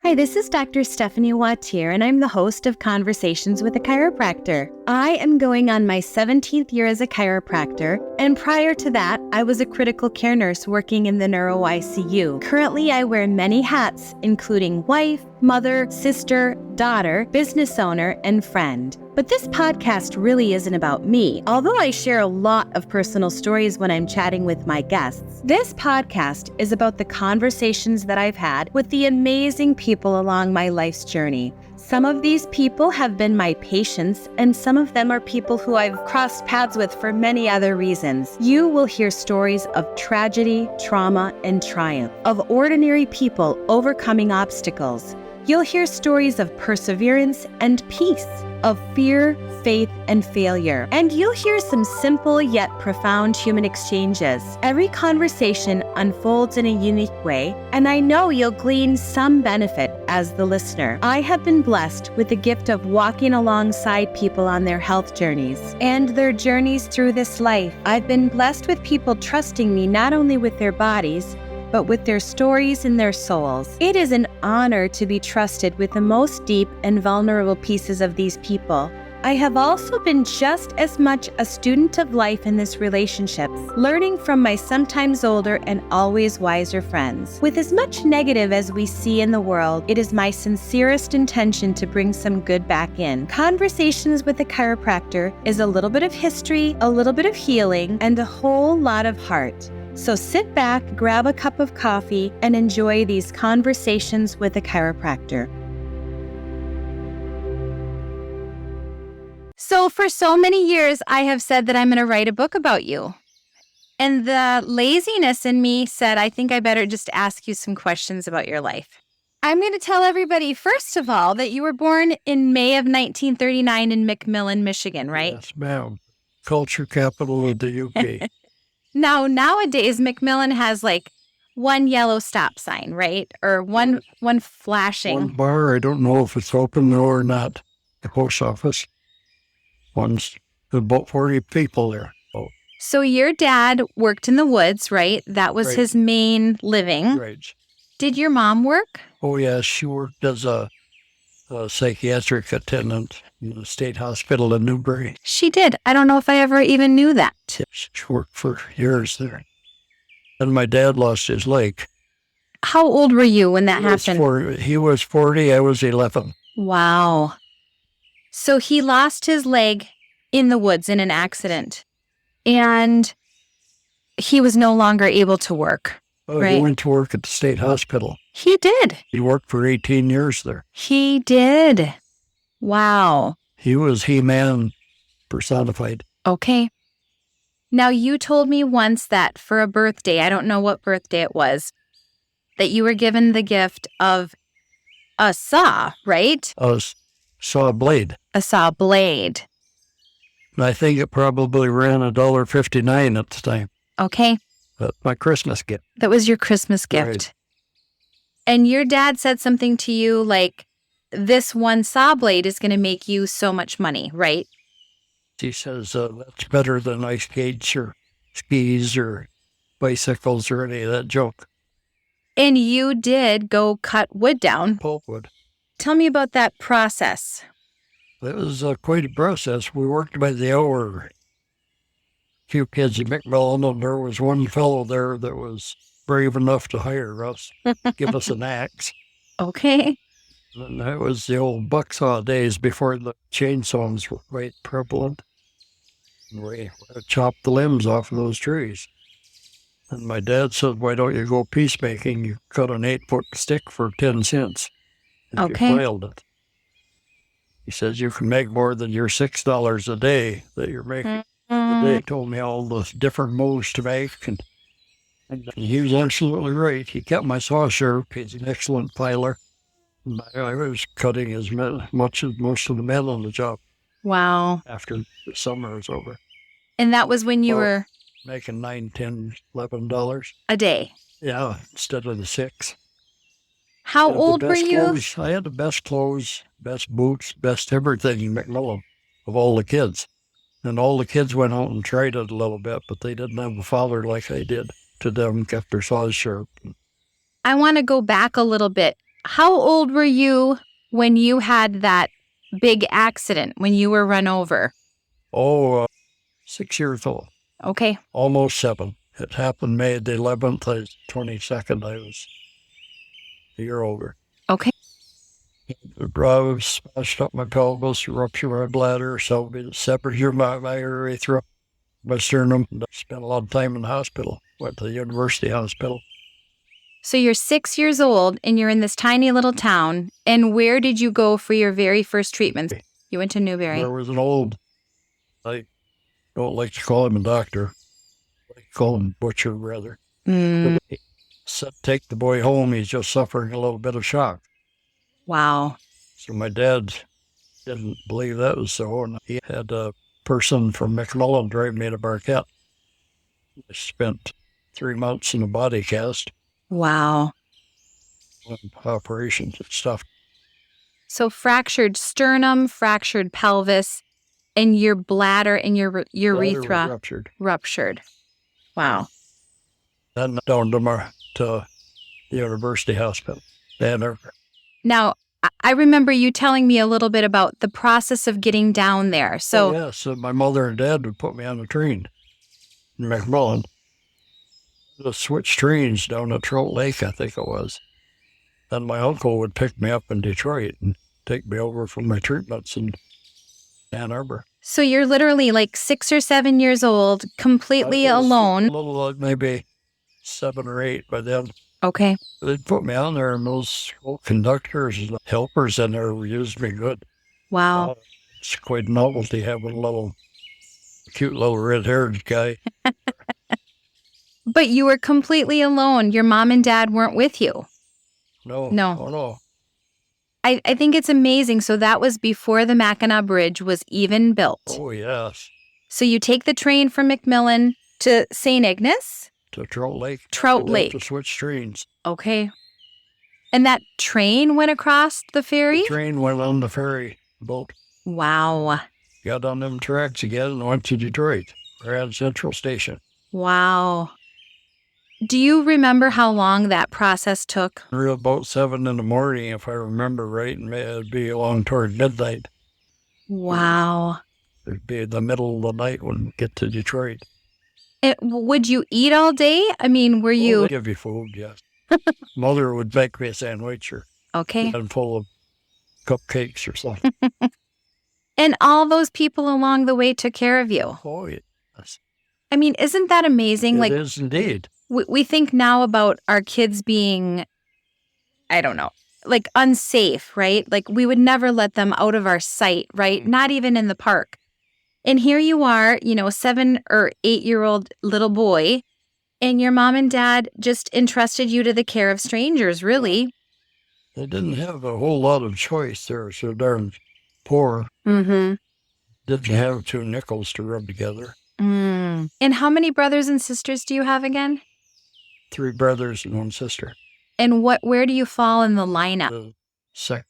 Hi, this is Dr. Stephanie Wautier, and I'm the host of Conversations with a Chiropractor. I am going on my 17th year as a chiropractor, and prior to that, I was a critical care nurse working in the neuro ICU. Currently, I wear many hats, including wife, mother, sister, daughter, business owner, and friend. But this podcast really isn't about me. Although I share a lot of personal stories when I'm chatting with my guests, this podcast is about the conversations that I've had with the amazing people along my life's journey. Some of these people have been my patients, and some of them are people who I've crossed paths with for many other reasons. You will hear stories of tragedy, trauma, and triumph, of ordinary people overcoming obstacles. You'll hear stories of perseverance and peace, of fear, faith, and failure. And you'll hear some simple yet profound human exchanges. Every conversation unfolds in a unique way, and I know you'll glean some benefit as the listener. I have been blessed with the gift of walking alongside people on their health journeys and their journeys through this life. I've been blessed with people trusting me not only with their bodies, but with their stories and their souls. It is an honor to be trusted with the most deep and vulnerable pieces of these people. I have also been just as much a student of life in this relationships, learning from my sometimes older and always wiser friends. With as much negative as we see in the world, it is my sincerest intention to bring some good back in. Conversations with a Chiropractor is a little bit of history, a little bit of healing, and a whole lot of heart. So sit back, grab a cup of coffee, and enjoy these conversations with a chiropractor. So for so many years, I have said that I'm going to write a book about you. And the laziness in me said, I think I better just ask you some questions about your life. I'm going to tell everybody, first of all, that you were born in May of 1939 in McMillan, Michigan, right? Yes, ma'am. Culture capital of the UK. Now, nowadays, McMillan has like one yellow stop sign, right? Or one flashing. One bar, I don't know if it's open or not. The post office. There's about 40 people there. Oh, So your dad worked in the woods, right? That was Right. his main living. right. Did your mom work? Oh, yeah, she worked as a psychiatric attendant in the state hospital in Newbury. She did. I don't know if I ever even knew that. She worked for years there. And my dad lost his leg. How old were you when that happened? He was 40, I was 11. Wow. So he lost his leg in the woods in an accident, and he was no longer able to work. Oh, Right. He went to work at the state hospital. He did. He worked for 18 years there. He did. Wow. He was He-Man personified. Okay. Now, you told me once that for a birthday, I don't know what birthday it was, that you were given the gift of a saw, right? I saw a blade. A saw blade. And I think it probably ran $1.59 at the time. Okay. That's my Christmas gift. That was your Christmas gift. Right. And your dad said something to you like, this one saw blade is going to make you so much money, right? He says, that's better than ice skates or skis or bicycles or any of that junk. And you did go cut wood down. Pulpwood. Tell me about that process. It was quite a process. We worked by the hour. Few kids at McMillan, and there was one fellow there that was brave enough to hire us, give us an axe. Okay. And that was the old bucksaw days before the chainsaws were quite prevalent. And we chopped the limbs off of those trees. And my dad said, why don't you go peacemaking? You cut an 8-foot stick for 10 cents. And Okay. you filed it. He says, you can make more than your $6 a day that you're making. They told me all the different moves to make, and he was absolutely right. He kept my saw sharp. He's an excellent filer. And I was cutting as much as most of the men on the job Wow. after the summer was over. And that was when you were Making $9, $10, $11. a day. Yeah, instead of the 6. How I had the old were best you? clothes. I had the best clothes, best boots, best everything in McMillan of all the kids. And all the kids went out and tried it a little bit, but they didn't have a father like I did. To them, kept their saws sharp. I want to go back a little bit. How old were you when you had that big accident, when you were run over? 6 years old. Okay. Almost 7. It happened May the 11th. I was 22nd. I was a year older. Okay. The drive smashed up my pelvis, ruptured my bladder, separated my urethra, my sternum. Spent a lot of time in the hospital. Went to the university hospital. So you're 6 years old and you're in this tiny little town. And where did you go for your very first treatment? You went to Newberry. There was an old, I don't like to call him a doctor. I like to call him butcher, rather. Mm. He said, take the boy home. He's just suffering a little bit of shock. Wow. So my dad didn't believe that was so, and he had a person from McMillan drive me to Marquette. I spent 3 months in a body cast. Wow. Operations and stuff. So fractured sternum, fractured pelvis, and your bladder and your urethra ruptured. Wow. Then down to the university hospital. Now, I remember you telling me a little bit about the process of getting down there. So, So my mother and dad would put me on a train in McMillan. To switch trains down at Trout Lake, I think it was. Then my uncle would pick me up in Detroit and take me over for my treatments in Ann Arbor. So you're literally like 6 or 7 years old, completely alone. A little, maybe 7 or 8 by then. Okay. They'd put me on there, and those conductors and helpers in there used me good. Wow. It's quite a novelty having a cute little red-haired guy. But you were completely alone. Your mom and dad weren't with you. No. No. Oh, no. I think it's amazing. So that was before the Mackinac Bridge was even built. Oh, yes. So you take the train from McMillan to St. Ignace? To Trout Lake. Trout Lake. To switch trains. Okay. And that train went across the ferry? The train went on the ferry boat. Wow. Got on them tracks again and went to Detroit, Grand Central Station. Wow. Do you remember how long that process took? About 7 in the morning, if I remember right, and it'd be along toward midnight. Wow. It'd be the middle of the night when we get to Detroit. Would you eat all day? I mean, were you... They'd give you food, yes. Mother would make me a sandwich or okay, and full of cupcakes or something. And all those people along the way took care of you. Oh, yes. I mean, isn't that amazing? It is indeed. We think now about our kids being, I don't know, like unsafe, right? Like we would never let them out of our sight, right? Not even in the park. And here you are, a 7 or 8-year-old little boy, and your mom and dad just entrusted you to the care of strangers, really. They didn't have a whole lot of choice. They were so darn poor. Mm-hmm. Didn't have 2 nickels to rub together. Mm. And how many brothers and sisters do you have again? 3 brothers and 1 sister. And where do you fall in the lineup? The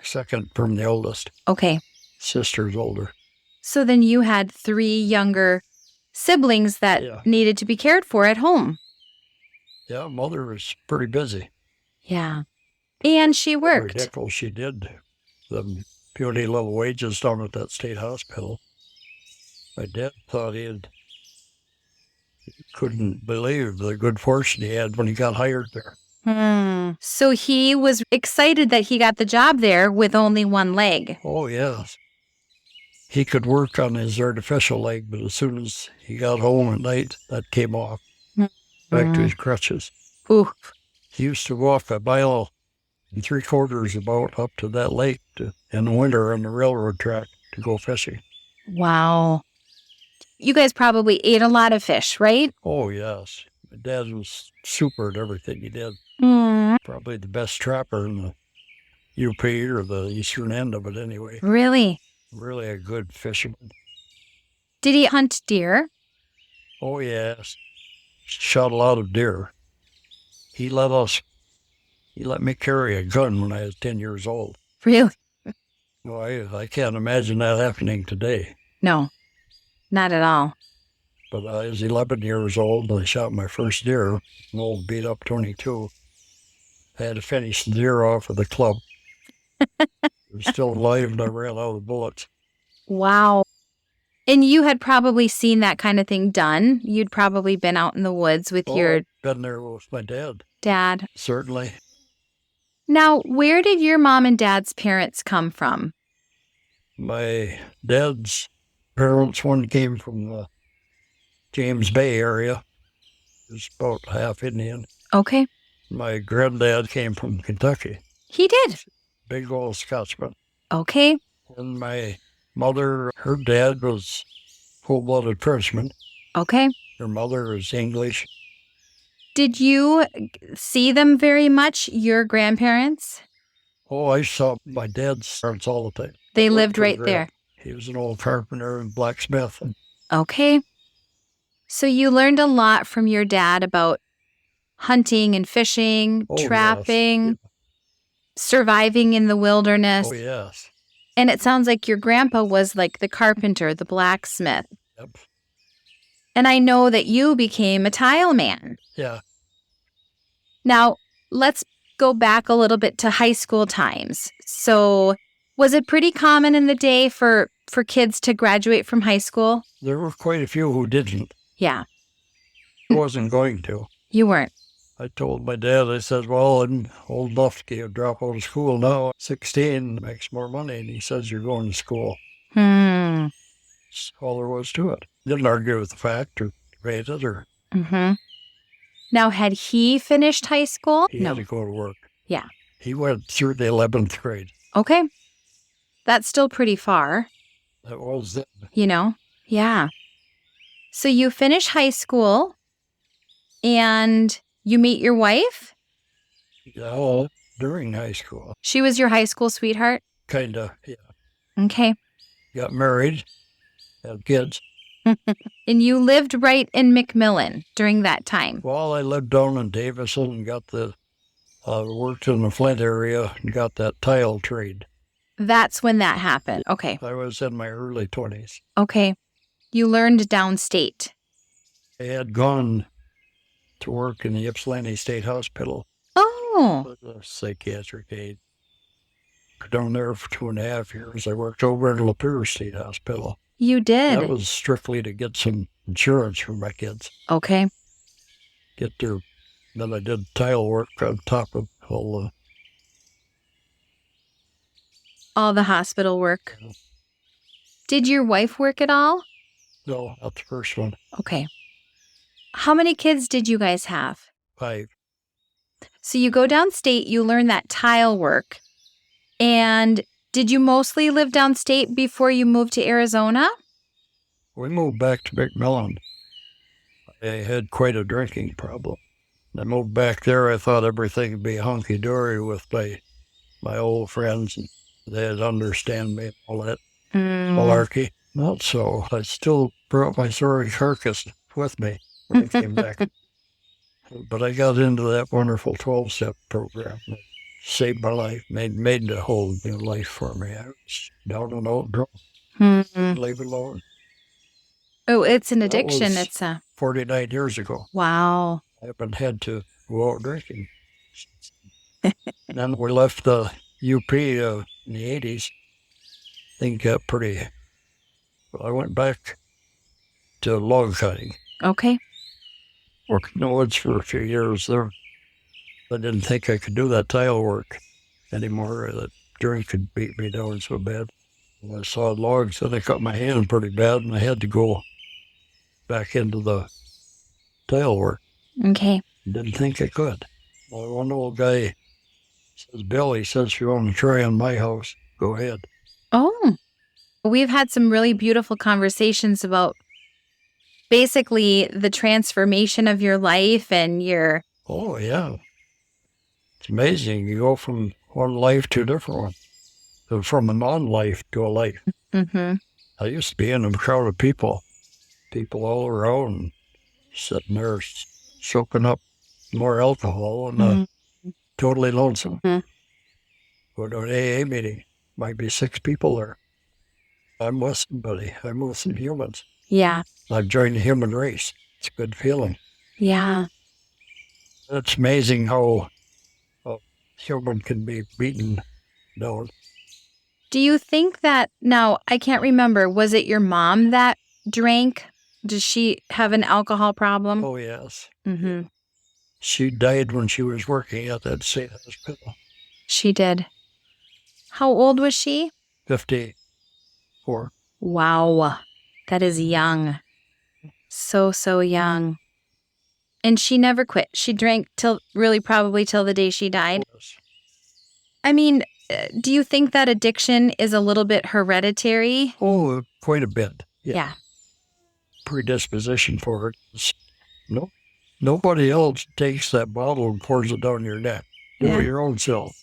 second from the oldest. Okay. Sister's older. So then you had 3 younger siblings that needed to be cared for at home. Yeah, mother was pretty busy. Yeah. And she worked. Every nickel she did. The puny little wages down at that state hospital. My dad thought he couldn't believe the good fortune he had when he got hired there. So he was excited that he got the job there with only 1 leg. Oh, yes. He could work on his artificial leg, but as soon as he got home at night, that came off. Back to his crutches. Ooh. He used to walk 1.75 miles about up to that lake in the winter on the railroad track to go fishing. Wow. You guys probably ate a lot of fish, right? Oh, yes. My dad was super at everything he did. Probably the best trapper in the UP or the eastern end of it anyway. Really? Really a good fisherman. Did he hunt deer? Oh, yes. Shot a lot of deer. He let me carry a gun when I was 10 years old. Really? No, I can't imagine that happening today. No, not at all. But I was 11 years old and I shot my first deer, an old beat-up 22. I had to finish the deer off of the club. It was still alive and I ran out of bullets. Wow. And you had probably seen that kind of thing done. You'd probably been out in the woods with your I've been there with my dad. dad. Certainly. Now, where did your mom and dad's parents come from? My dad's parents, one came from the James Bay area. He was about half Indian. Okay. My granddad came from Kentucky. He did. Big old Scotsman. Okay. And my mother, her dad was full-blooded Frenchman. Okay. Her mother was English. Did you see them very much, your grandparents? Oh, I saw my dad's parents all the time. They lived right there. He was an old carpenter and blacksmith. Okay. So you learned a lot from your dad about hunting and fishing, trapping, yes. surviving in the wilderness. Oh, yes. And it sounds like your grandpa was like the carpenter, the blacksmith. Yep. And I know that you became a tile man. Yeah. Now, let's go back a little bit to high school times. So was it pretty common in the day for kids to graduate from high school? There were quite a few who didn't. Yeah. I wasn't going to. You weren't. I told my dad, I said, well, I'm old enough to drop out of school now. 16 makes more money. And he says, you're going to school. That's all there was to it. Didn't argue with the fact or debate it or... Now, had he finished high school? He had to go to work. Yeah. He went through the 11th grade. Okay. That's still pretty far. That was it. You know? Yeah. So you finish high school and you meet your wife? Yeah, during high school. She was your high school sweetheart? Kind of, yeah. Okay. Got married, had kids. And you lived right in McMillan during that time? Well, I lived down in Davison and got worked in the Flint area and got that tile trade. That's when that happened. Okay. I was in my early 20s. Okay. You learned downstate. I had gone to work in the Ypsilanti State Hospital. Oh. As a psychiatric aide. Down there for 2.5 years. I worked over in Lapeer State Hospital. You did? That was strictly to get some insurance for my kids. Okay. Then I did tile work on top of all the hospital work. Did your wife work at all? No, not the first one. Okay. How many kids did you guys have? 5. So you go downstate, you learn that tile work. And did you mostly live downstate before you moved to Arizona? We moved back to McMillan. I had quite a drinking problem. I moved back there. I thought everything would be hunky-dory with my old friends. And they'd understand me and all that malarkey. Not so. I still brought my sorry carcass with me when I came back. But I got into that wonderful 12-step program. It saved my life, made a whole new life for me. I was down and out drunk. Leave it alone. Oh, it's an addiction. It's 49 years ago. Wow. I haven't had to go out drinking. Then we left the UP in the 80s. Things got pretty... Well, I went back to log cutting. Okay. Worked in the woods for a few years there. I didn't think I could do that tile work anymore. That drink could beat me down so bad. When I saw logs, then I cut my hand pretty bad, and I had to go back into the tile work. Okay. Didn't think I could. Well, one old guy says, Bill, he says, if you want to try on my house, go ahead. Oh. We've had some really beautiful conversations about basically the transformation of your life and your... Oh, yeah. It's amazing. You go from one life to a different one. From a non-life to a life. I used to be in a crowd of people all around, sitting there soaking up more alcohol and totally lonesome. Go to an AA meeting, might be 6 people there. I'm with somebody. I'm with some humans. Yeah. I've joined the human race. It's a good feeling. Yeah. It's amazing how human can be beaten down. Do you think that, now, I can't remember, was it your mom that drank? Does she have an alcohol problem? Oh, yes. Mm-hmm. She died when she was working at that same hospital. She did. How old was she? 54. Wow. That is young. So young. And she never quit. She drank probably till the day she died. Yes. I mean, do you think that addiction is a little bit hereditary? Oh, quite a bit. Yeah. Predisposition for it. No, nobody else takes that bottle and pours it down your neck. Do Yeah. it your own self.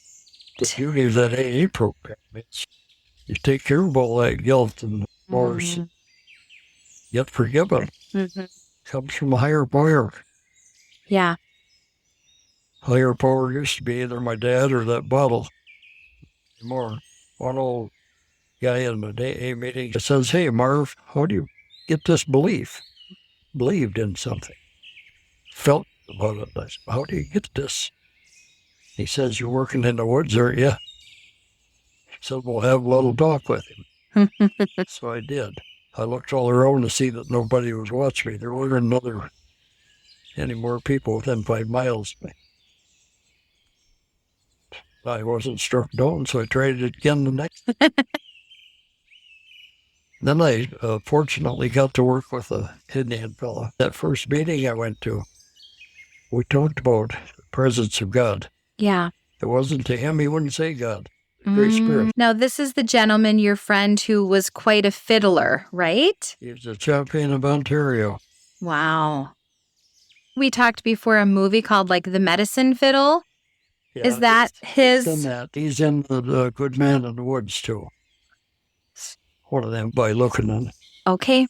The beauty of that AA program is you take care of all that guilt and remorse, get forgiven. Mm-hmm. Comes from a higher power. Yeah. Higher power used to be either my dad or that bottle. More. One old guy in the AA meeting says, "Hey, Marv, how do you get this belief?" Believed in something. Felt about it. I said, "How do you get this?" He says, "You're working in the woods, aren't you?" So we'll have a little talk with him. So I did. I looked all around to see that nobody was watching me. There weren't any more people within 5 miles of me. I wasn't struck down, so I tried it again the next. Then I fortunately got to work with a Indian fellow. That first meeting I went to, we talked about the presence of God. Yeah. It wasn't to him, he wouldn't say God. The Great Spirit. Now, this is the gentleman, your friend, who was quite a fiddler, right? He was a champion of Ontario. Wow. We talked before a movie called like The Medicine Fiddle. Yeah, Is that his? He's in that. He's in the Good Man in the Woods, too. One of them by looking on. Okay.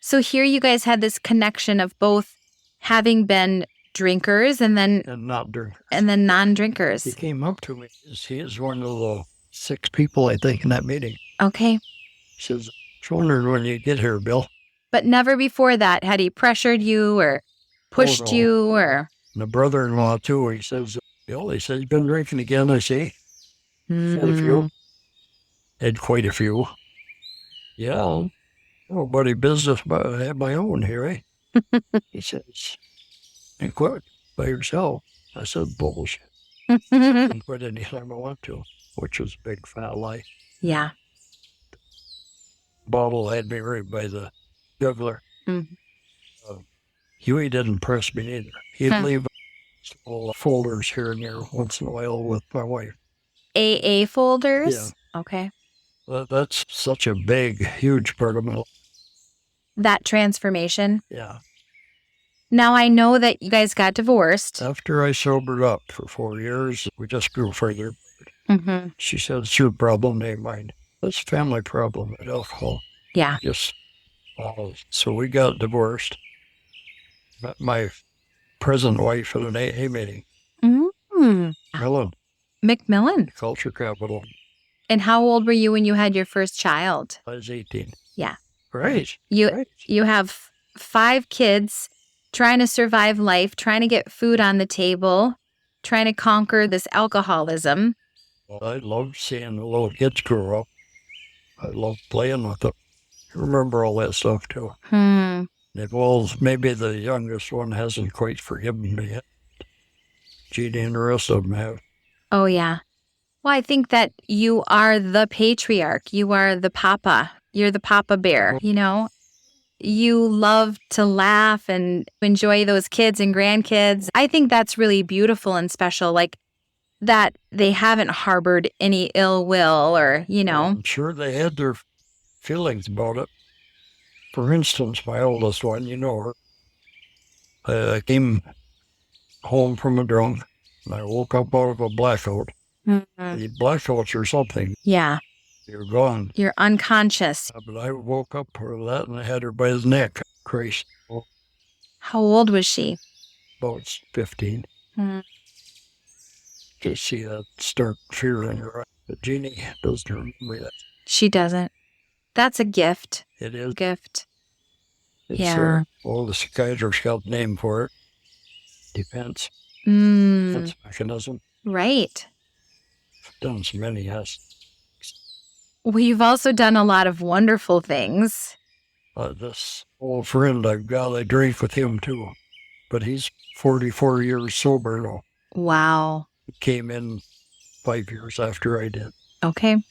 So here you guys had this connection of both having been drinkers and not drinkers. And then non-drinkers. He came up to me. He is one of the 6 people, I think, in that meeting. Okay. He says, "I was wondering when you get here, Bill." But never before that had he pressured you or pushed you or... My brother-in-law, too, he says, "Bill," he says, "you've been drinking again, I see." Had a few. Had quite a few. Yeah. Nobody business, but I have my own here, eh? He says, "And quit by yourself." I said, "Bullshit." I can quit anytime I want to, which was a big fat lie. Yeah. Bottle had me right by the jugular. Mm-hmm. Huey didn't press me neither. He'd leave little folders here and there once in a while with my wife. AA folders? Yeah. Okay. That's such a big, huge part of my life. That transformation? Yeah. Now, I know that you guys got divorced. After I sobered up for 4 years, we just grew further. Mm-hmm. She said, "It's your problem, ain't mine." That's a family problem at alcohol. Yeah. So we got divorced. Met my present wife at an AA meeting. Mm-hmm. McMillan. Culture capital. And how old were you when you had your first child? I was 18. Yeah. Right. You have 5 kids, trying to survive life, trying to get food on the table, trying to conquer this alcoholism. Well, I loved seeing the little kids grow up. I loved playing with them. I remember all that stuff, too. Maybe the youngest one hasn't quite forgiven me yet. Jeannie and the rest of them have. Oh, yeah. Well, I think that you are the patriarch. You are the papa. You're the papa bear, you know? You love to laugh and enjoy those kids and grandkids. I think that's really beautiful and special, like that they haven't harbored any ill will or, you know. I'm sure they had their feelings about it. For instance, my oldest one, you know her. I came home from a drunk, and I woke up out of a blackout. Mm-hmm. The blackouts or something. Yeah. You're gone. You're unconscious. But I woke up for that, and I had her by the neck. Crazy. How old was she? About 15. Mm-hmm. You see that stark fear in her eye. But Jeannie doesn't remember that. She doesn't. That's a gift. It is. Gift. It's Yeah. the psychiatrist got a name for it. Defense. Defense mechanism. Right. I've done so many, yes. Well, you've also done a lot of wonderful things. This old friend I've got, I drink with him too. But he's 44 years sober now. Wow. He came in 5 years after I did. Okay.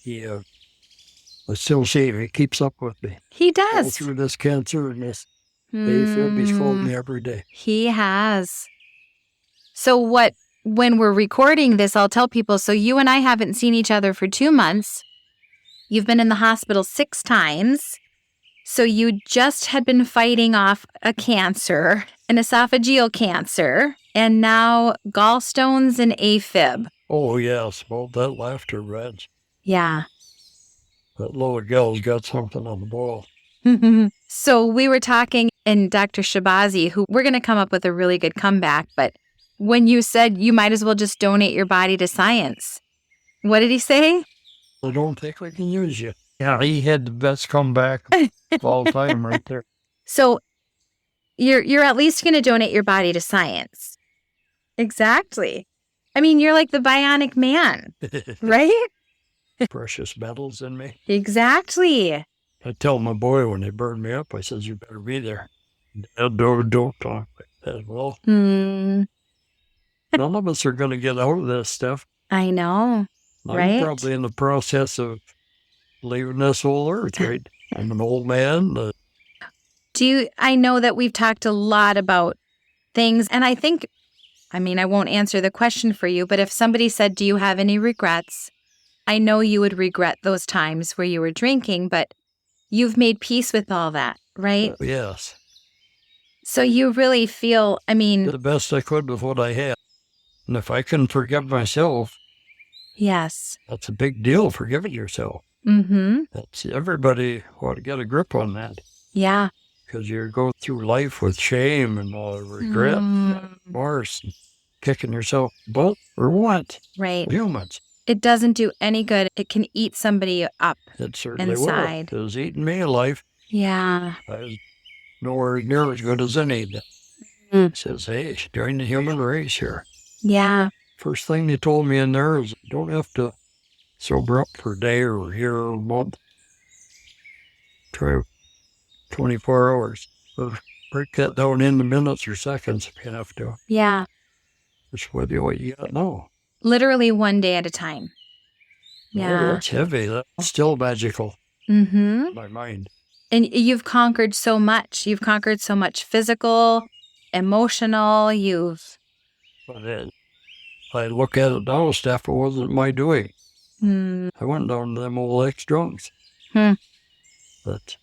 He, I still see him. He keeps up with me. He All does. through this cancer and this. He's called me every day. He has. So when we're recording this, I'll tell people, so you and I haven't seen each other for 2 months. You've been in the hospital 6 times. So you just had been fighting off a cancer, an esophageal cancer, and now gallstones and AFib. Oh, yes. Well, that laughter, Reg. Yeah. That little gal's got something on the ball. So we were talking, and Dr. Shabazi, who we're going to come up with a really good comeback, but when you said you might as well just donate your body to science, what did he say? I don't think we can use you. Yeah, he had the best comeback of all time right there. So you're at least going to donate your body to science. Exactly. I mean, you're like the bionic man, right? Precious metals in me. Exactly. I tell my boy when they burn me up, I says, you better be there. Don't talk like that. Well, none of us are going to get out of this stuff. I know, right? I'm probably in the process of leaving this whole earth, right? I'm an old man. I know that we've talked a lot about things, and I won't answer the question for you, but if somebody said, do you have any regrets? I know you would regret those times where you were drinking, but you've made peace with all that, right? Yes. So you really feel, Did the best I could with what I had. And if I can forgive myself, yes, that's a big deal, forgiving yourself. Mm-hmm. That's everybody ought to get a grip on that. Yeah. Because you go through life with shame and regret, remorse, and kicking yourself butt or what? Right. Humans. It doesn't do any good. It can eat somebody up. It certainly inside. will. It was eating me alive. Yeah. I was nowhere near as good as any of them. It says, hey, join the human race here. Yeah. First thing they told me in there is you don't have to sober up for a day or a year or a month. Try 24 hours. But break that down into minutes or seconds if you have to. Yeah. That's what you got now. Literally one day at a time. Yeah. Oh, that's heavy. That's still magical. Mm-hmm. In my mind. And you've conquered so much. You've conquered so much physical, emotional. But I look at it now, Steph, it wasn't my doing. I went down to them old ex-drunks. But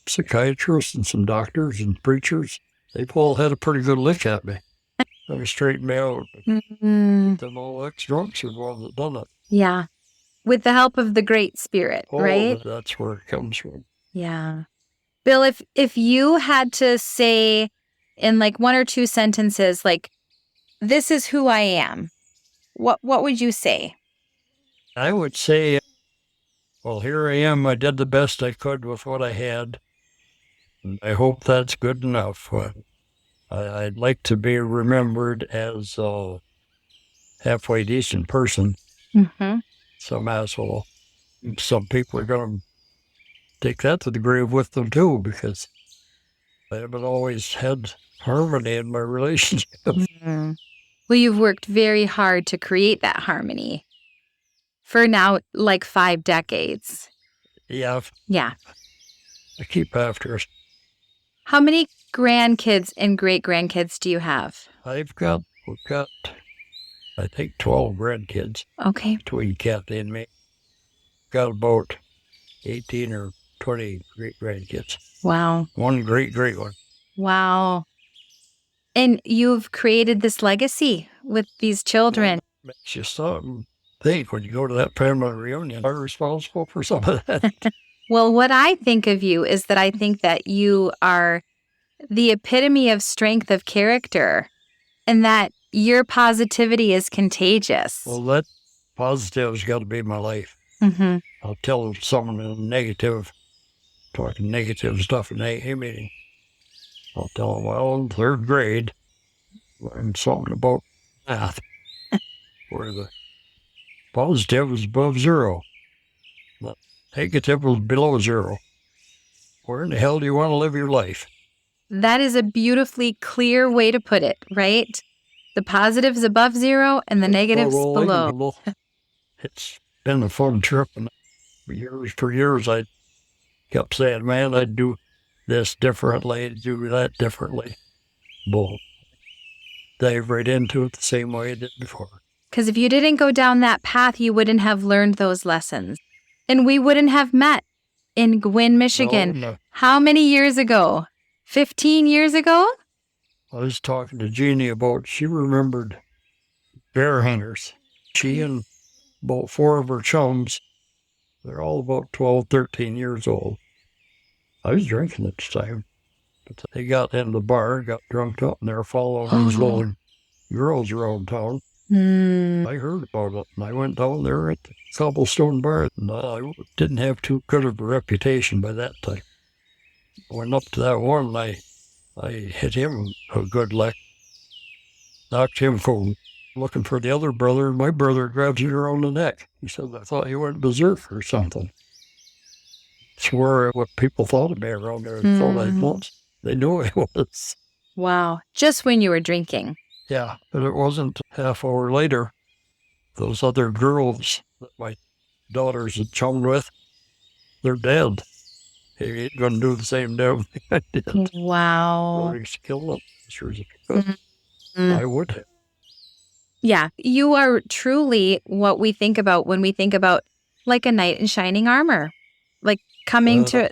psychiatrists and some doctors and preachers, they all had a pretty good lick at me. They straightened me out. Them old ex-drunks are the ones that done it. Yeah. With the help of the Great Spirit, right? That's where it comes from. Yeah. Bill, if you had to say in like 1 or 2 sentences, like, this is who I am, what would you say? I would say, well, here I am. I did the best I could with what I had. And I hope that's good enough. I'd like to be remembered as a halfway decent person. Some asshole. Some people are going to take that to the grave with them too, because I haven't always had harmony in my relationship. Well, you've worked very hard to create that harmony for now like 5 decades. Yeah. Yeah. I keep after it. How many grandkids and great-grandkids do you have? We've got, I think, 12 grandkids. Okay. Between Kathy and me. Got about 18 or 20 great-grandkids. Wow. One great one. Wow. And you've created this legacy with these children. Makes you stop and think when you go to that family reunion, I'm responsible for some of that. Well, what I think of you is that I think that you are the epitome of strength of character and that your positivity is contagious. Well, that positive's got to be my life. I'll tell someone negative, talking negative stuff in a meeting. I'll tell them, well, in 3rd grade, learned something about math, where the positive was above zero, the negative was below zero. Where in the hell do you want to live your life? That is a beautifully clear way to put it, right? The positive's above zero and the negative's below. It's been a fun trip, and for years I kept saying, man, I'd do this differently, I'd do that differently. Bull. Dive right into it the same way I did before. Because if you didn't go down that path, you wouldn't have learned those lessons. And we wouldn't have met in Gwynn, Michigan. No. How many years ago? 15 years ago? I was talking to Jeannie about, she remembered bear hunters. She and about 4 of her chums, they're all about 12, 13 years old. I was drinking at the time, but they got in the bar, got drunk up, and they were following these little girls around town. I heard about it, and I went down there at the Cobblestone Bar, and I didn't have too good of a reputation by that time. I went up to that one, and I hit him a good lick, knocked him cold. Looking for the other brother, and my brother grabs me around the neck. He said, I thought you went berserk or something. Swore what people thought of me around there. Thought I was. They knew I was. Wow. Just when you were drinking. Yeah, but it wasn't half hour later. Those other girls that my daughters had chummed with, they're dead. He ain't going to do the same damn thing I did. Wow. Kill them. Sure as it could. I would have. Yeah, you are truly what we think about when we think about like a knight in shining armor. Like coming to...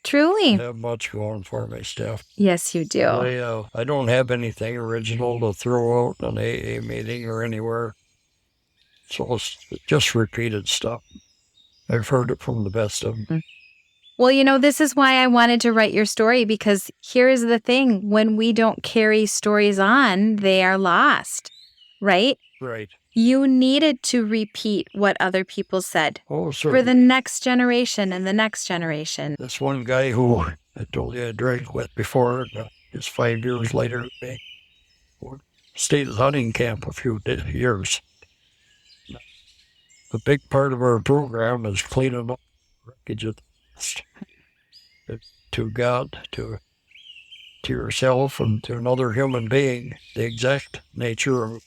Truly. I have much going for me, Steph. Yes, you do. I don't have anything original to throw out in an AA meeting or anywhere. So it's just repeated stuff. I've heard it from the best of them. Well, this is why I wanted to write your story, because here is the thing. When we don't carry stories on, they are lost, right? Right. You needed to repeat what other people said for the next generation and the next generation. This one guy who I told you I drank with before, just 5 years later, stayed at hunting camp a few years. A big part of our program is cleaning up wreckage of to God, to yourself, and to another human being, the exact nature of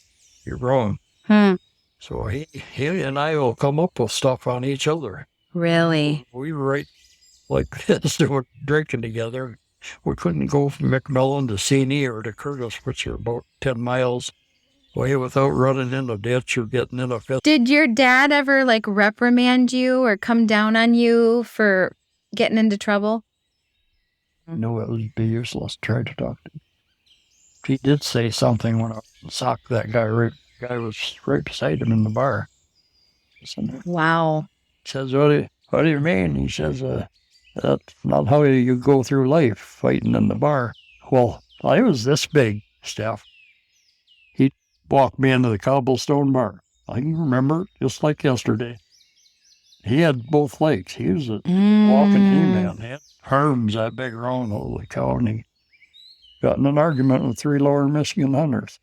your wrong. So he and I will come up with stuff on each other. Really? We write like this, we're drinking together. We couldn't go from McMillan to Seney or to Curtis, which are about 10 miles away, without running in a ditch or getting in a fist. Did your dad ever reprimand you or come down on you for getting into trouble? No, it would be useless to try to talk to him. He did say something when I socked that guy. The guy was right beside him in the bar. Wow. He says, what do you mean? He says, that's not how you go through life, fighting in the bar. Well, I was this big, Steph. He walked me into the Cobblestone Bar. I can remember it just like yesterday. He had both legs. He was a walking He-Man. He had arms that big around, holy cow, and he got in an argument with 3 lower Michigan hunters.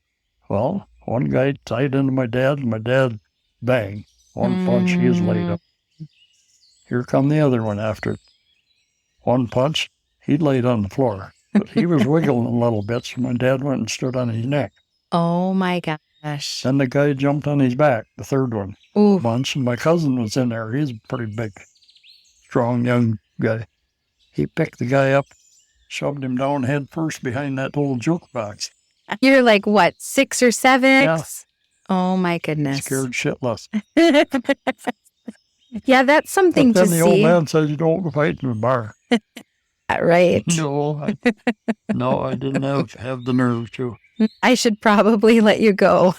Well, one guy tied into my dad, and my dad, bang, one punch, he was laid up. Here come the other one after it. One punch, he laid on the floor. But he was wiggling a little bit, so my dad went and stood on his neck. Oh, my gosh. Then the guy jumped on his back, the third one. Ooh. Once, and my cousin was in there. He's a pretty big, strong, young guy. He picked the guy up, shoved him down head first behind that old jukebox. You're like, what, 6 or 7? Yeah. Oh, my goodness. Scared shitless. Yeah, that's something to see. Then the old man says you don't fight in the bar. Right. No, I didn't have the nerve to. I should probably let you go.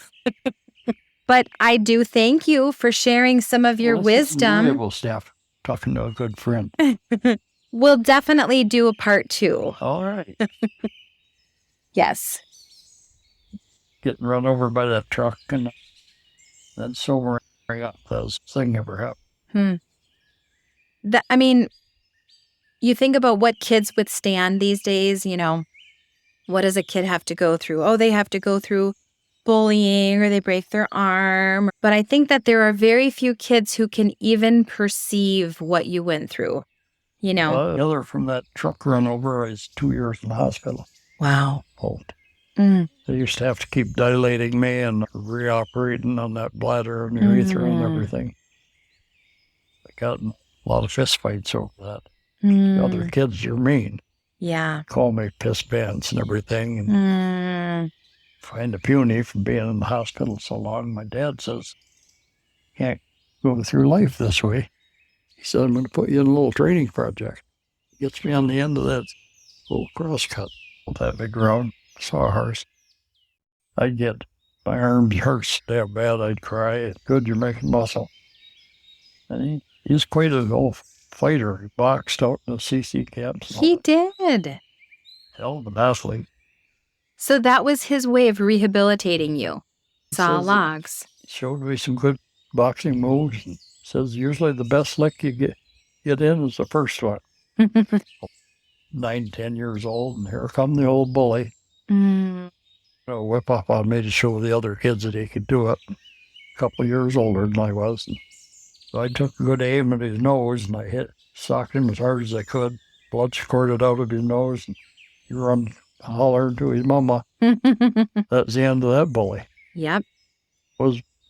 But I do thank you for sharing some of your wisdom. Valuable stuff. Talking to a good friend. We'll definitely do a part 2. All right. Yes. Getting run over by that truck and then sobering up. That was the thing ever happened. You think about what kids withstand these days, What does a kid have to go through? Oh, they have to go through bullying or they break their arm. But I think that there are very few kids who can even perceive what you went through, you know? The other from that truck run over is 2 years in the hospital. Wow. Old. Mm. They used to have to keep dilating me and reoperating on that bladder and urethra and everything. I got in a lot of fistfights over that. The other kids are mean. Yeah. Call me piss pants and everything. And find a puny from being in the hospital so long. My dad says, can't go through life this way. He said, I'm going to put you in a little training project. Gets me on the end of that little crosscut with that big round sawhorse. I'd get my arms hurt so bad I'd cry. Good, you're making muscle. And he's quite an old fighter. He boxed out in the CC camps. He did. Hell of an athlete. So that was his way of rehabilitating you. Saw logs. Showed me some good boxing moves. And says usually the best lick you get in is the first one. 9, 10 years old, and here come the old bully. Whip up on me to show the other kids that he could do it. A couple of years older than I was. And so I took a good aim at his nose, and I socked him as hard as I could. Blood squirted out of his nose, and he run hollering to his mama. That's the end of that bully. Yep.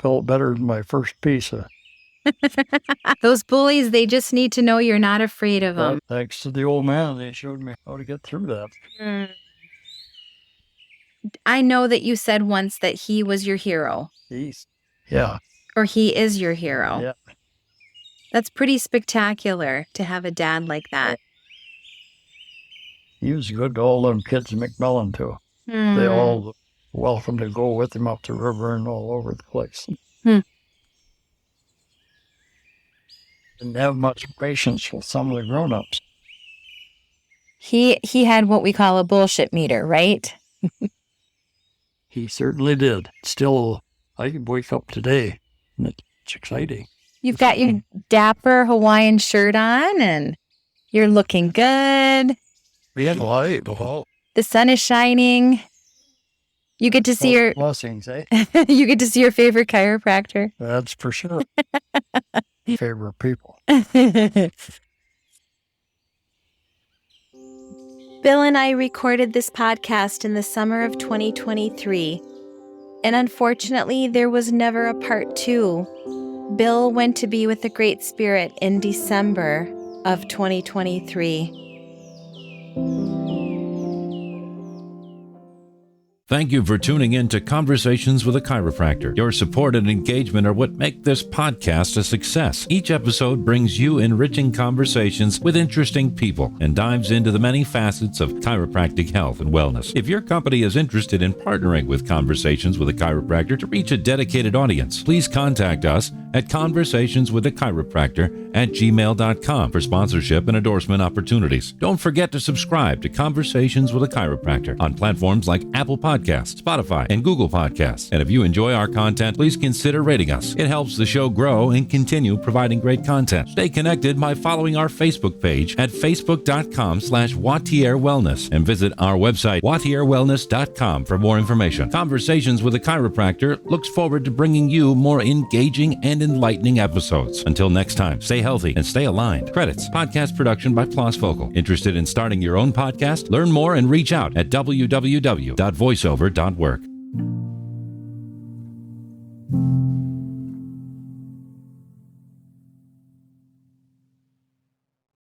Felt better than my first piece of. Those bullies, they just need to know you're not afraid of them. Thanks to the old man, they showed me how to get through that. I know that you said once that he was your hero. Yeah. Or he is your hero. Yeah. That's pretty spectacular to have a dad like that. He was good to all them kids in McMillan, too. They all welcome to go with him up the river and all over the place. Didn't have much patience with some of the grown-ups. He had what we call a bullshit meter, right? He certainly did. Still, I can wake up today, and it's exciting. You've got your dapper Hawaiian shirt on, and you're looking good. Yeah, light. The sun is shining. You get to see your blessings, eh? You get to see your favorite chiropractor. That's for sure. Favorite people. Bill and I recorded this podcast in the summer of 2023, and unfortunately, there was never a part 2. Bill went to be with the Great Spirit in December of 2023. Thank you for tuning in to Conversations with a Chiropractor. Your support and engagement are what make this podcast a success. Each episode brings you enriching conversations with interesting people and dives into the many facets of chiropractic health and wellness. If your company is interested in partnering with Conversations with a Chiropractor to reach a dedicated audience, please contact us at conversationswithachiropractor@gmail.com for sponsorship and endorsement opportunities. Don't forget to subscribe to Conversations with a Chiropractor on platforms like Apple Podcasts, Spotify, and Google Podcasts. And if you enjoy our content, please consider rating us. It helps the show grow and continue providing great content. Stay connected by following our Facebook page at facebook.com/Wautier Wellness and visit our website, wautierwellness.com, for more information. Conversations with a Chiropractor looks forward to bringing you more engaging and enlightening episodes. Until next time, stay healthy and stay aligned. Credits: podcast production by Plas Vocal. Interested in starting your own podcast? Learn more and reach out at www.voiceover.work.